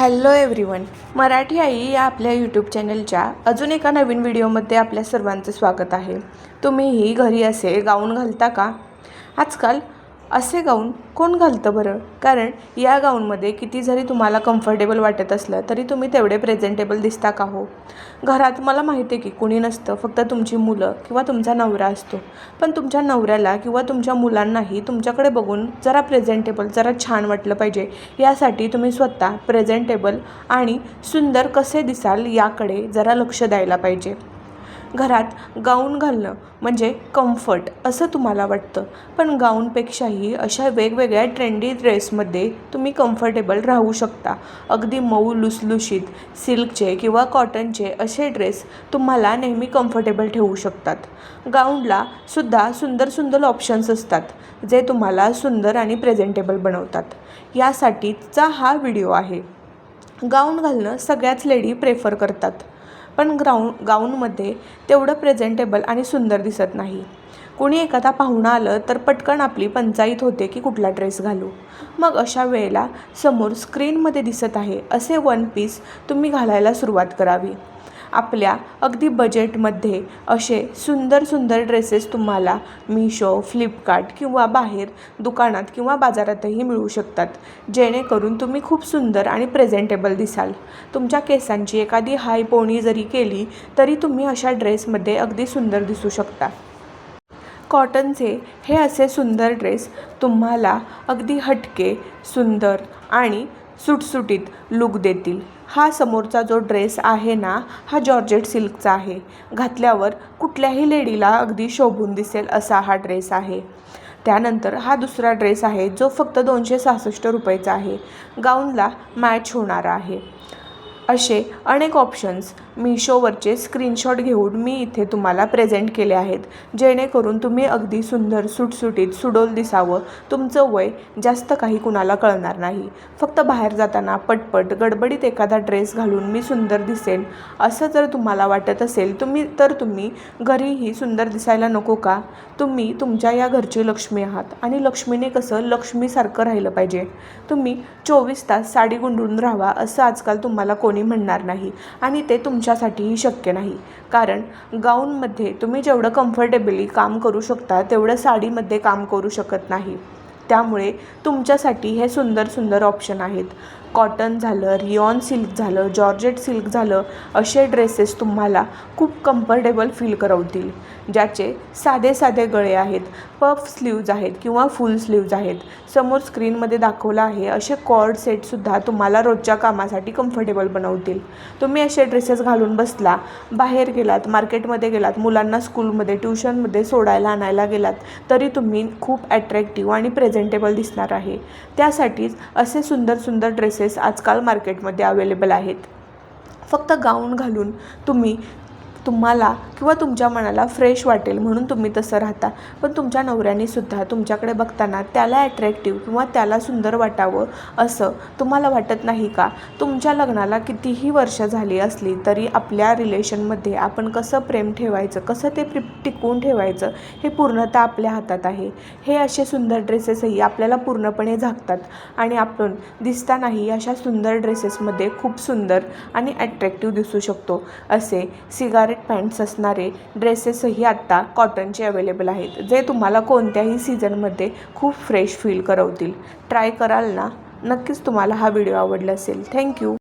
Hello everyone, Marathi आई या आपल्या YouTube चॅनलच्या अजून एका नवीन व्हिडिओमध्ये आपल्या सर्वांचं स्वागत आहे. तुम्हीही घरी असे गाऊन घालता का? आजकाल असे गाऊन कोण घालतं बरं? कारण या गाऊनमध्ये किती जरी तुम्हाला कम्फर्टेबल वाटत असलं तरी तुम्ही तेवढे प्रेझेंटेबल दिसता का हो? घरात मला माहिती आहे की कुणी नसतं, फक्त तुमची मुलं किंवा तुमचा नवरा असतो. पण तुमच्या नवऱ्याला किंवा तुमच्या मुलांनाही तुमच्याकडे बघून जरा प्रेझेंटेबल, जरा छान वाटलं पाहिजे. यासाठी तुम्ही स्वतः प्रेझेंटेबल आणि सुंदर कसे दिसाल याकडे जरा लक्ष द्यायला पाहिजे. घरात गाऊन घालणं म्हणजे कम्फर्ट असं तुम्हाला वाटतं, पण गाऊनपेक्षाही अशा वेगवेगळ्या ट्रेंडी ड्रेसमध्ये तुम्ही कम्फर्टेबल राहू शकता. अगदी मऊ लुसलुशीत सिल्कचे किंवा कॉटनचे असे ड्रेस तुम्हाला नेहमी कम्फर्टेबल ठेवू शकतात. गाऊनला सुद्धा सुंदर सुंदर ऑप्शन्स असतात जे तुम्हाला सुंदर आणि प्रेझेंटेबल बनवतात. यासाठीचा हा व्हिडिओ आहे. गाऊन घालणं सगळ्याच लेडी प्रेफर करतात, पण गाऊनमध्ये तेवढं प्रेझेंटेबल आणि सुंदर दिसत नाही. कोणी एखादा पाहुणा आलं तर पटकन आपली पंचाईत होते की कुठला ड्रेस घालू. मग अशा वेळेला समोर स्क्रीनमध्ये दिसत आहे असे वन पीस तुम्ही घालायला सुरुवात करावी. आपल्या अगदी बजेटमध्ये असे सुंदर सुंदर ड्रेसेस तुम्हाला मीशो, फ्लिपकार्ट किंवा बाहेर दुकानात किंवा बाजारातही मिळू शकतात, जेणेकरून तुम्ही खूप सुंदर आणि प्रेझेंटेबल दिसाल. तुमच्या केसांची एखादी हाय पोणी जरी केली तरी तुम्ही अशा ड्रेसमध्ये अगदी सुंदर दिसू शकता. कॉटनचे हे असे सुंदर ड्रेस तुम्हाला अगदी हटके, सुंदर आणि सुटसुटीत लुक देतील. हा समोरचा जो ड्रेस आहे ना, हा जॉर्जेट सिल्कचा आहे. घातल्यावर कुठल्याही लेडीला अगदी शोभून दिसेल असा हा ड्रेस आहे. त्यानंतर हा दुसरा ड्रेस आहे जो फक्त 266 रुपयाचा आहे. गाऊनला मॅच होणारा आहे. असे अनेक ऑप्शन्स मीशोवरचे स्क्रीनशॉट घेऊन मी इथे तुम्हाला प्रेझेंट केले आहेत, जेणेकरून तुम्ही अगदी सुंदर, सुटसुटीत, सुडोल दिसावं. तुमचं वय जास्त काही कुणाला कळणार नाही. फक्त बाहेर जाताना पटपट गडबडीत एखादा ड्रेस घालून मी सुंदर दिसेन असं जर तुम्हाला वाटत असेल तुम्ही घरीही सुंदर दिसायला नको का? तुम्ही तुमच्या या घरची लक्ष्मी आहात आणि लक्ष्मीने कसं लक्ष्मीसारखं राहिलं पाहिजे. तुम्ही 24 तास साडी गुंडून राहावा असं आजकाल तुम्हाला कोणी म्हणणार नाही, आणि ते तुमच्यासाठीही शक्य नाही. कारण गाऊनमध्ये तुम्ही जेवढं कम्फर्टेबली काम करू शकता तेवढं साडीमध्ये काम करू शकत नाही. त्यामुळे तुमच्यासाठी हे सुंदर सुंदर ऑप्शन आहेत. कॉटन झालं, रियॉन सिल्क झालं, जॉर्जेट सिल्क झालं, असे ड्रेसेस तुम्हाला खूप कम्फर्टेबल फील करवतील. ज्याचे साधे साधे गळे आहेत, पफ स्लीव्ज आहेत किंवा फुल स्लीव्ज आहेत. समोर स्क्रीनमध्ये दाखवलं आहे असे कॉर्ड सेटसुद्धा तुम्हाला रोजच्या कामासाठी कम्फर्टेबल बनवतील. तुम्ही असे ड्रेसेस घालून बसला, बाहेर गेलात, मार्केटमध्ये गेलात, मुलांना स्कूलमध्ये, ट्युशनमध्ये सोडायला आणायला गेलात तरी तुम्ही खूप ॲट्रॅक्टिव्ह आणि प्रेझेंटेबल दिसणार आहे. त्यासाठीच असे सुंदर सुंदर ड्रेसेस आजकाल मार्केटमध्ये अवेलेबल आहेत. फक्त गाऊन घालून तुम्हाला किंवा तुमच्या मनाला फ्रेश वाटेल म्हणून तुम्ही तसं राहता, पण तुमच्या नवऱ्याने सुद्धा तुमच्याकडे बघताना त्याला ॲट्रॅक्टिव्ह किंवा त्याला सुंदर वाटावं असं तुम्हाला वाटत नाही का? तुमच्या लग्नाला कितीही वर्ष झाली असली तरी आपल्या रिलेशनमध्ये आपण कसं प्रेम ठेवायचं, कसं ते टिकवून ठेवायचं हे पूर्णतः आपल्या हातात आहे. हे असे सुंदर ड्रेसेसही आपल्याला पूर्णपणे झाकतात आणि आपण दिसतानाही अशा सुंदर ड्रेसेसमध्ये खूप सुंदर आणि ॲट्रॅक्टिव्ह दिसू शकतो. असे सिगारेट पॅन्ट्स असणारे ड्रेसेसही आत्ता कॉटनचे अवेलेबल आहेत, जे तुम्हाला कोणत्याही सीझनमध्ये खूप फ्रेश फील करवतील. ट्राय कराल ना? नक्कीच तुम्हाला हा व्हिडिओ आवडला असेल. थँक्यू.